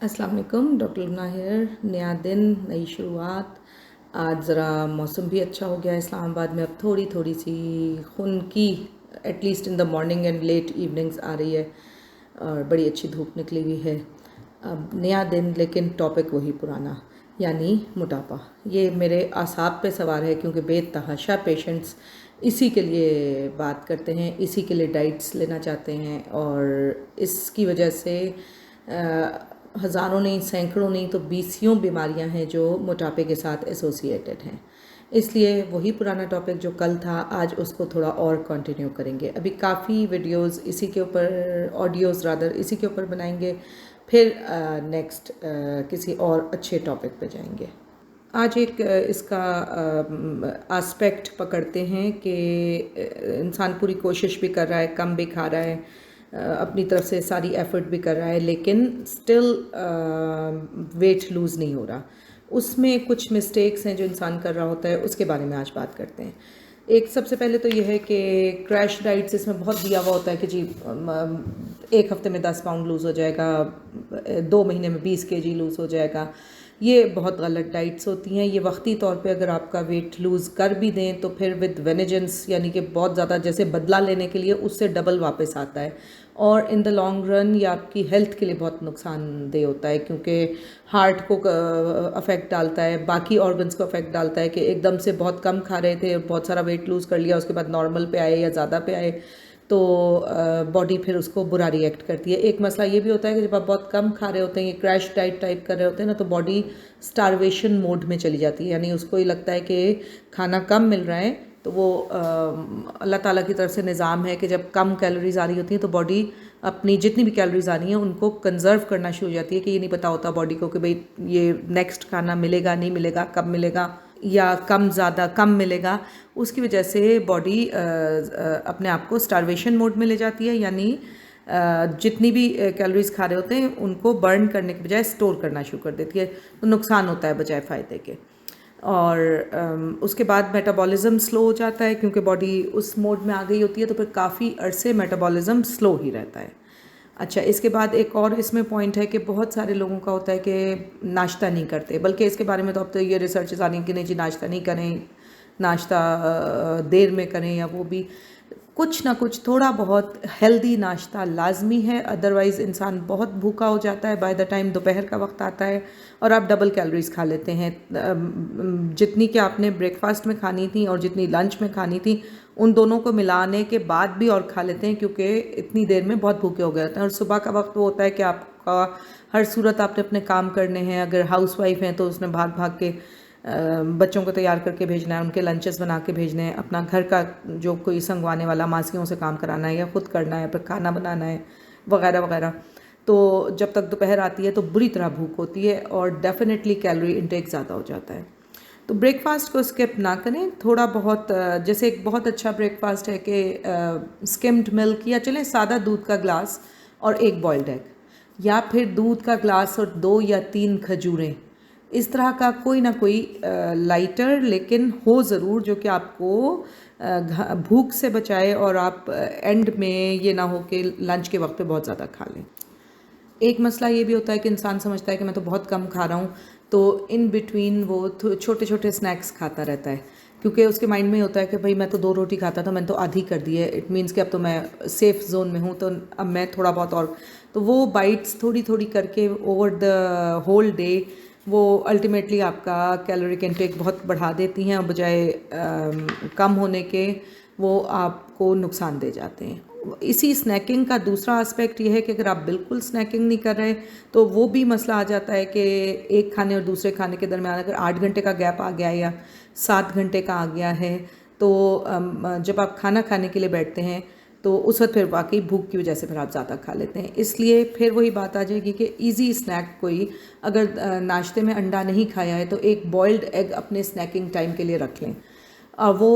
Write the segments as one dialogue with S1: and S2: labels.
S1: अस्सलाम वालेकुम, doctor Luna here. नया दिन, नई शुरुआत। आज ज़रा मौसम भी अच्छा हो गया है इस्लामाबाद में। अब थोड़ी थोड़ी सी खुनकी at least in the morning and late evenings आ रही है और बड़ी अच्छी धूप निकली हुई है। अब नया दिन, लेकिन टॉपिक वही पुराना, यानी मोटापा। ये मेरे आसाब पे सवार है क्योंकि बेतहाशा पेशेंट्स इसी के लिए बात करते हैं, इसी के लिए डाइट्स लेना चाहते हैं और इसकी वजह से हज़ारों नहीं, सैकड़ों नहीं तो बीसियों बीमारियां हैं जो मोटापे के साथ एसोसिएटेड हैं। इसलिए वही पुराना टॉपिक जो कल था, आज उसको थोड़ा और कंटिन्यू करेंगे। अभी काफ़ी वीडियोस इसी के ऊपर, ऑडियोज़ रादर इसी के ऊपर बनाएंगे, फिर नेक्स्ट किसी और अच्छे टॉपिक पे जाएंगे। आज एक इसका एस्पेक्ट पकड़ते हैं कि इंसान पूरी कोशिश भी कर रहा है, कम भी खा रहा है, अपनी तरफ से सारी एफर्ट भी कर रहा है, लेकिन स्टिल वेट लूज़ नहीं हो रहा। उसमें कुछ मिस्टेक्स हैं जो इंसान कर रहा होता है, उसके बारे में आज बात करते हैं। एक सबसे पहले तो यह है कि क्रैश डाइट्स, इसमें बहुत दिया हुआ होता है कि जी एक हफ्ते में 10 पाउंड लूज़ हो जाएगा, 2 महीने में 20 kg लूज़ हो जाएगा। ये बहुत गलत डाइट्स होती हैं। ये वक्ती तौर पे अगर आपका वेट लूज़ कर भी दें तो फिर विद वेनेजेंस, यानी कि बहुत ज़्यादा जैसे बदला लेने के लिए, उससे डबल वापस आता है और इन द लॉन्ग रन ये आपकी हेल्थ के लिए बहुत नुकसानदेह होता है, क्योंकि हार्ट को अफेक्ट डालता है, बाकी ऑर्गन्स को अफेक्ट डालता है कि एकदम से बहुत कम खा रहे थे, बहुत सारा वेट लूज़ कर लिया, उसके बाद नॉर्मल पे आए या ज़्यादा पे आए तो बॉडी फिर उसको बुरा रिएक्ट करती है। एक मसला ये भी होता है कि जब आप बहुत कम खा रहे होते हैं, ये क्रैश डाइट टाइप कर रहे होते हैं ना, तो बॉडी स्टारवेशन मोड में चली जाती है, यानी उसको ये लगता है कि खाना कम मिल रहा है, तो वो अल्लाह ताला की तरफ से निज़ाम है कि जब कम कैलोरीज आ रही होती हैं तो बॉडी अपनी जितनी भी कैलोरीज आ रही हैं उनको कंजर्व करना शुरू हो जाती है, कि ये नहीं पता होता बॉडी को कि भाई ये नेक्स्ट खाना मिलेगा नहीं मिलेगा, कब मिलेगा या कम ज़्यादा कम मिलेगा। उसकी वजह से बॉडी अपने आप को स्टारवेशन मोड में ले जाती है, यानी जितनी भी कैलोरीज खा रहे होते हैं उनको बर्न करने के बजाय स्टोर करना शुरू कर देती है, तो नुकसान होता है बजाय फ़ायदे के। और उसके बाद मेटाबॉलिज्म स्लो हो जाता है, क्योंकि बॉडी उस मोड में आ गई होती है, तो फिर काफ़ी अरसे मेटाबॉलिज्म स्लो ही रहता है। अच्छा, इसके बाद एक और इसमें पॉइंट है कि बहुत सारे लोगों का होता है कि नाश्ता नहीं करते, बल्कि इसके बारे में तो अब तो ये रिसर्चेस आ रही हैं कि नहीं जी नाश्ता नहीं करें, नाश्ता देर में करें, या वो भी कुछ ना कुछ थोड़ा बहुत हेल्दी नाश्ता लाजमी है, अदरवाइज़ इंसान बहुत भूखा हो जाता है बाय द टाइम दोपहर का वक्त आता है और आप डबल कैलोरीज खा लेते हैं। जितनी कि आपने ब्रेकफास्ट में खानी थी और जितनी लंच में खानी थी, उन दोनों को मिलाने के बाद भी और खा लेते हैं, क्योंकि इतनी देर में बहुत भूखे हो गए होते हैं। और सुबह का वक्त वो होता है कि आपका हर सूरत आपने अपने काम करने हैं, अगर हाउस वाइफ हैं तो उसने भाग भाग के बच्चों को तैयार करके भेजना है, उनके लंचेस बना के भेजने हैं, अपना घर का जो कोई संगवाने वाला मासियों से काम कराना है या ख़ुद करना है, फिर खाना बनाना है वगैरह वगैरह। तो जब तक दोपहर आती है तो बुरी तरह भूख होती है और डेफिनेटली कैलोरी इंटेक ज़्यादा हो जाता है। तो ब्रेकफास्ट को स्किप ना करें। थोड़ा बहुत जैसे एक बहुत अच्छा ब्रेकफास्ट है कि स्किम्ड मिल्क, या चलें सादा दूध का ग्लास और एक बॉइल्ड एग, या फिर दूध का ग्लास और 2 या 3 खजूरें। इस तरह का कोई ना कोई लाइटर लेकिन हो ज़रूर, जो कि आपको भूख से बचाए और आप एंड में ये ना हो कि लंच के वक्त पे बहुत ज़्यादा खा लें। एक मसला ये भी होता है कि इंसान समझता है कि मैं तो बहुत कम खा रहा हूँ, तो इन बिटवीन वो छोटे छोटे स्नैक्स खाता रहता है, क्योंकि उसके माइंड में होता है कि भाई मैं तो 2 रोटी खाता था, मैंने तो आधी कर दी है, इट मीन्स कि अब तो मैं सेफ़ जोन में हूँ, तो अब मैं थोड़ा बहुत और, तो वो बाइट्स थोड़ी थोड़ी करके ओवर द होल डे वो अल्टीमेटली आपका कैलोरिक इंटेक बहुत बढ़ा देती हैं, और बजाय कम होने के वो आपको नुकसान दे जाते हैं। इसी स्नैकिंग का दूसरा एस्पेक्ट ये है कि अगर आप बिल्कुल स्नैकिंग नहीं कर रहे तो वो भी मसला आ जाता है कि एक खाने और दूसरे खाने के दरमियान अगर 8 घंटे का गैप आ गया या 7 घंटे का आ गया है, तो जब आप खाना खाने के लिए बैठते हैं तो उस वक्त फिर वाकई भूख की वजह से फिर आप ज़्यादा खा लेते हैं। इसलिए फिर वही बात आ जाएगी कि इजी स्नैक कोई, अगर नाश्ते में अंडा नहीं खाया है तो एक बॉइल्ड एग अपने स्नैकिंग टाइम के लिए रख लें। वो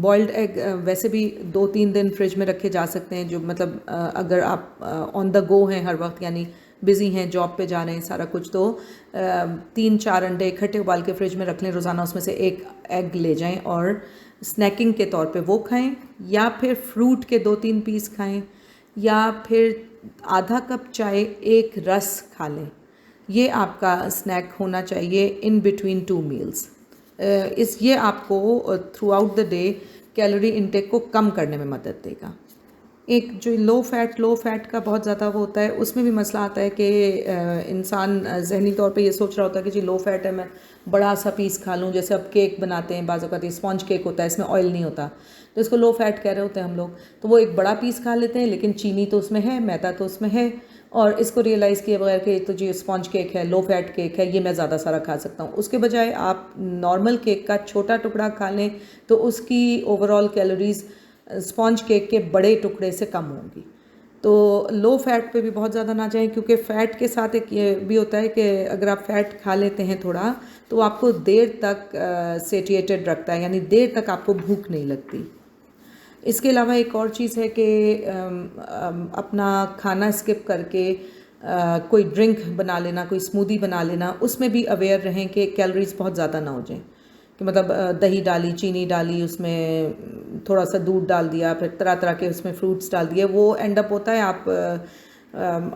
S1: बॉइल्ड एग वैसे भी 2-3 दिन फ्रिज में रखे जा सकते हैं, जो मतलब अगर आप ऑन द गो हैं हर वक्त, यानी बिज़ी हैं, जॉब पे जा रहे हैं सारा कुछ, तो 3-4 अंडे इकट्ठे उबाल के फ्रिज में रख लें रोज़ाना, उसमें से एक एग ले जाएं और स्नैकिंग के तौर पे वो खाएं, या फिर फ्रूट के 2-3 पीस खाएं, या फिर आधा कप चाय, एक रस खा लें। ये आपका स्नैक होना चाहिए इन बिटवीन 2 मील्स। ये आपको through out the day calorie intake को कम करने में मदद देगा। एक जो लो फैट का बहुत ज़्यादा वो होता है, उसमें भी मसला आता है कि इंसान ज़हनी तौर पे ये सोच रहा होता है कि जी लो फैट है, मैं बड़ा सा पीस खा लूँ। जैसे अब केक बनाते हैं, बाज़ औक़ात स्पॉन्ज केक होता है, इसमें ऑयल नहीं होता, तो इसको लो फैट कह रहे होते हैं हम लोग। तो वो एक बड़ा पीस खा लेते हैं, लेकिन चीनी तो उसमें है, मैदा तो उसमें है, और इसको रियलाइज़ किए बगैर कि तो जी स्पॉन्ज केक है, लो फैट केक है, ये मैं ज़्यादा सारा खा सकता हूँ। उसके बजाय आप नॉर्मल केक का छोटा टुकड़ा खा लें तो उसकी ओवरऑल कैलोरीज़ स्पॉन्ज केक के बड़े टुकड़े से कम होंगी। तो लो फैट पे भी बहुत ज़्यादा ना जाएं, क्योंकि फ़ैट के साथ एक ये भी होता है कि अगर आप फ़ैट खा लेते हैं थोड़ा, तो आपको देर तक सेटिएटेड रखता है, यानी देर तक आपको भूख नहीं लगती। इसके अलावा एक और चीज़ है कि अपना खाना स्किप करके कोई ड्रिंक बना लेना, कोई स्मूदी बना लेना, उसमें भी अवेयर रहें कि कैलोरीज़ बहुत ज़्यादा ना हो जाएं। कि मतलब दही डाली, चीनी डाली, उसमें थोड़ा सा दूध डाल दिया, फिर तरह तरह के उसमें फ्रूट्स डाल दिए, वो एंड अप होता है आप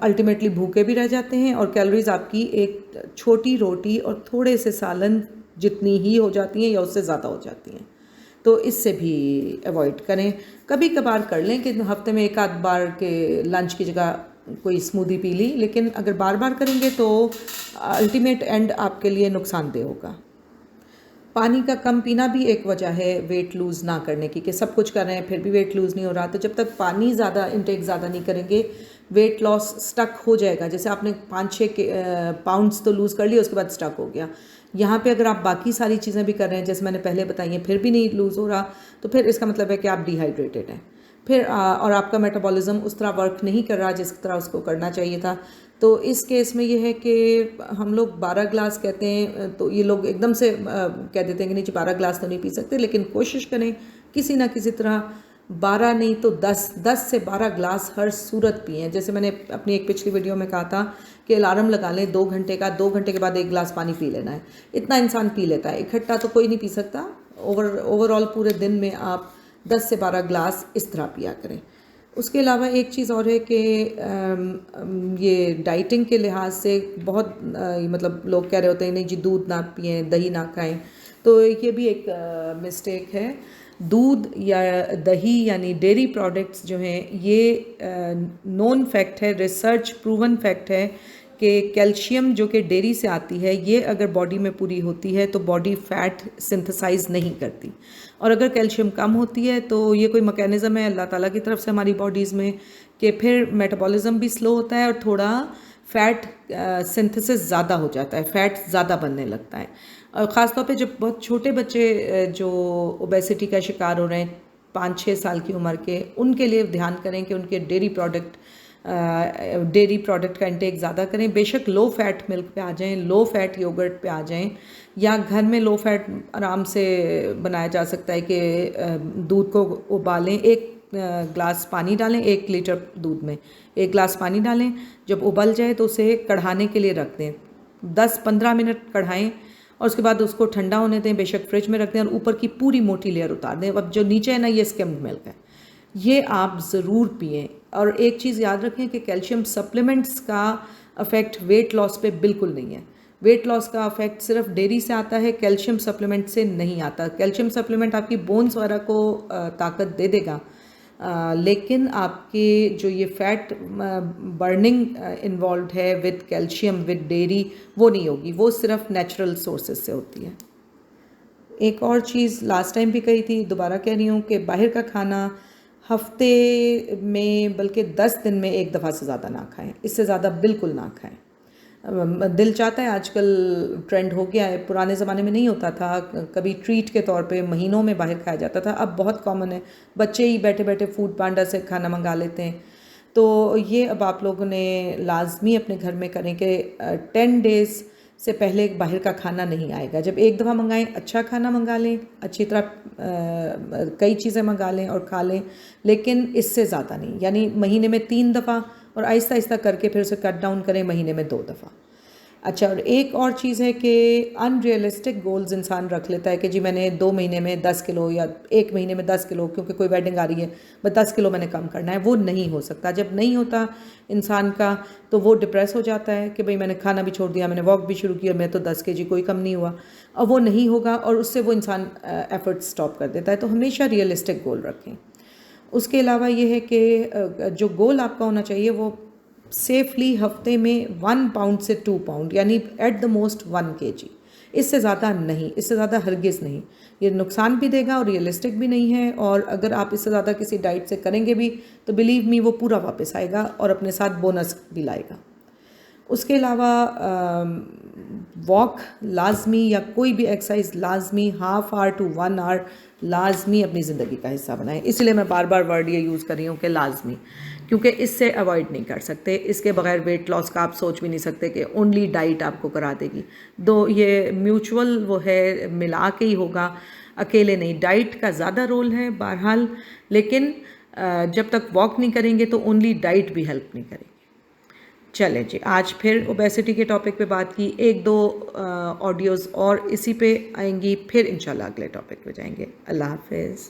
S1: अल्टीमेटली भूखे भी रह जाते हैं, और कैलोरीज़ आपकी एक छोटी रोटी और थोड़े से सालन जितनी ही हो जाती हैं या उससे ज़्यादा हो जाती हैं। तो इससे भी अवॉइड करें। कभी कभार कर लें कि हफ्ते में एक आध बार के लंच की जगह कोई स्मूदी पी ली, लेकिन अगर बार बार करेंगे तो अल्टीमेट एंड आपके लिए नुकसानदेह होगा। पानी का कम पीना भी एक वजह है वेट लूज़ ना करने की, कि सब कुछ कर रहे हैं फिर भी वेट लूज़ नहीं हो रहा। तो जब तक पानी ज़्यादा इंटेक ज़्यादा नहीं करेंगे, वेट लॉस स्टक हो जाएगा। जैसे आपने 5-6 पाउंड्स तो लूज़ कर लिया, उसके बाद स्टक हो गया। यहाँ पे अगर आप बाकी सारी चीज़ें भी कर रहे हैं जैसे मैंने पहले बताई हैं, फिर भी नहीं लूज़ हो रहा, तो फिर इसका मतलब है कि आप डिहाइड्रेटेड हैं। फिर और आपका मेटाबॉलिज्म उस तरह वर्क नहीं कर रहा जिस तरह उसको करना चाहिए था। तो इस केस में ये है कि हम लोग 12 ग्लास कहते हैं, तो ये लोग एकदम से कह देते हैं कि नहीं जी 12 ग्लास तो नहीं पी सकते, लेकिन कोशिश करें किसी ना किसी तरह 12 नहीं तो 10 से 12 ग्लास हर सूरत पिएँ। जैसे मैंने अपनी एक पिछली वीडियो में कहा था कि अलार्म लगा लें 2 घंटे का, 2 घंटे के बाद 1 गिलास पानी पी लेना है। इतना इंसान पी लेता है, इकट्ठा तो कोई नहीं पी सकता। ओवरऑल पूरे दिन में आप 10 से 12 ग्लास इस तरह पिया करें। उसके अलावा एक चीज़ और है कि ये डाइटिंग के लिहाज से बहुत मतलब लोग कह रहे होते हैं नहीं जी दूध ना पिएँ, दही ना खाएं, तो ये भी एक मिस्टेक है। दूध या दही यानी डेयरी प्रोडक्ट्स जो हैं, ये नोन फैक्ट है, रिसर्च प्रूवन फैक्ट है कि कैल्शियम जो कि डेयरी से आती है, ये अगर बॉडी में पूरी होती है तो बॉडी फैट सिंथेसाइज नहीं करती, और अगर कैल्शियम कम होती है तो ये कोई मैकेनिज़्म है अल्लाह ताला की तरफ से हमारी बॉडीज़ में कि फिर मेटाबॉलिज्म भी स्लो होता है और थोड़ा फ़ैट सिंथेसिस ज़्यादा हो जाता है, फ़ैट ज़्यादा बनने लगता है। और ख़ास तौर पे जब बहुत छोटे बच्चे जो ओबेसिटी का शिकार हो रहे हैं 5-6 साल की उम्र के, उनके लिए ध्यान करें कि उनके डेयरी प्रोडक्ट का इंटेक ज़्यादा करें। बेशक लो फैट मिल्क पे आ जाएं, लो फैट योगर्ट पे आ जाएं, या घर में लो फैट आराम से बनाया जा सकता है कि दूध को उबालें, 1 ग्लास पानी डालें 1 लीटर दूध में, 1 ग्लास पानी डालें, जब उबल जाए तो उसे कढ़ाने के लिए रख दें, 10-15 मिनट कढ़ाएं और उसके बाद उसको ठंडा होने दें, बेशक फ्रिज में रख दें, और ऊपर की पूरी मोटी लेयर उतार दें। अब जो नीचे है ना, ये स्किम्ड मिल्क है, ये आप ज़रूर पिएं। और एक चीज़ याद रखें कि कैल्शियम सप्लीमेंट्स का अफेक्ट वेट लॉस पे बिल्कुल नहीं है। वेट लॉस का अफेक्ट सिर्फ डेयरी से आता है, कैल्शियम सप्लीमेंट से नहीं आता। कैल्शियम सप्लीमेंट आपकी बोन्स वगैरह को ताकत दे देगा, लेकिन आपके जो ये फैट बर्निंग इन्वॉल्व है विद कैल्शियम विद डेयरी, वो नहीं होगी, वो सिर्फ नेचुरल सोर्सेज से होती है। एक और चीज़ लास्ट टाइम भी कही थी, दोबारा कह रही हूँ कि बाहर का खाना हफ्ते में बल्कि 10 दिन में एक दफ़ा से ज़्यादा ना खाएं, इससे ज़्यादा बिल्कुल ना खाएं। दिल चाहता है, आजकल ट्रेंड हो गया है, पुराने ज़माने में नहीं होता था, कभी ट्रीट के तौर पे महीनों में बाहर खाया जाता था, अब बहुत कॉमन है, बच्चे ही बैठे बैठे फूड पांडा से खाना मंगा लेते हैं। तो ये अब आप लोगों ने लाजमी अपने घर में करें कि 10 डेज़ से पहले बाहर का खाना नहीं आएगा। जब एक दफ़ा मंगाएं, अच्छा खाना मंगा लें, अच्छी तरह कई चीज़ें मंगा लें और खा लें, लेकिन इससे ज़्यादा नहीं, यानी महीने में 3 दफ़ा, और आहिस्ता आहिस्ता करके फिर उसे कट डाउन करें महीने में 2 दफ़ा। अच्छा, और एक और चीज़ है कि अनरियलिस्टिक गोल्स इंसान रख लेता है कि जी मैंने 2 महीने में 10 किलो या 1 महीने में 10 किलो, क्योंकि कोई वेडिंग आ रही है, बस 10 किलो मैंने कम करना है। वो नहीं हो सकता। जब नहीं होता इंसान का तो वो डिप्रेस हो जाता है कि भाई मैंने खाना भी छोड़ दिया, मैंने वॉक भी शुरू किया, मैं तो 10 केजी कोई कम नहीं हुआ। और वो नहीं होगा और उससे वो इंसान एफर्ट स्टॉप कर देता है। तो हमेशा रियलिस्टिक गोल रखें। उसके अलावा ये है कि जो गोल आपका होना चाहिए वो सेफली हफ्ते में 1 पाउंड से 2 पाउंड, यानी एट द मोस्ट 1 केजी। इससे ज़्यादा नहीं, इससे ज़्यादा हरगिज़ नहीं। ये नुकसान भी देगा और रियलिस्टिक भी नहीं है। और अगर आप इससे ज़्यादा किसी डाइट से करेंगे भी तो बिलीव मी वो पूरा वापस आएगा और अपने साथ बोनस भी लाएगा। उसके अलावा वॉक लाजमी या कोई भी एक्सरसाइज लाजमी हाफ आवर टू 1 आवर लाजमी अपनी ज़िंदगी का हिस्सा बनाएं। इसलिए मैं बार बार वर्ड ये यूज़ कर रही हूँ कि लाजमी, क्योंकि इससे अवॉइड नहीं कर सकते। इसके बगैर वेट लॉस का आप सोच भी नहीं सकते कि ओनली डाइट आपको करा देगी। दो ये म्यूचुअल वो है, मिला के ही होगा, अकेले नहीं। डाइट का ज़्यादा रोल है बहरहाल, लेकिन जब तक वॉक नहीं करेंगे तो ओनली डाइट भी हेल्प नहीं करेगी। चले जी, आज फिर ओबेसिटी के टॉपिक पे बात की। 1-2 ऑडियोज़ और इसी पे आएंगी, फिर इंशाल्लाह अगले टॉपिक पे जाएंगे। अल्लाह हाफिज़।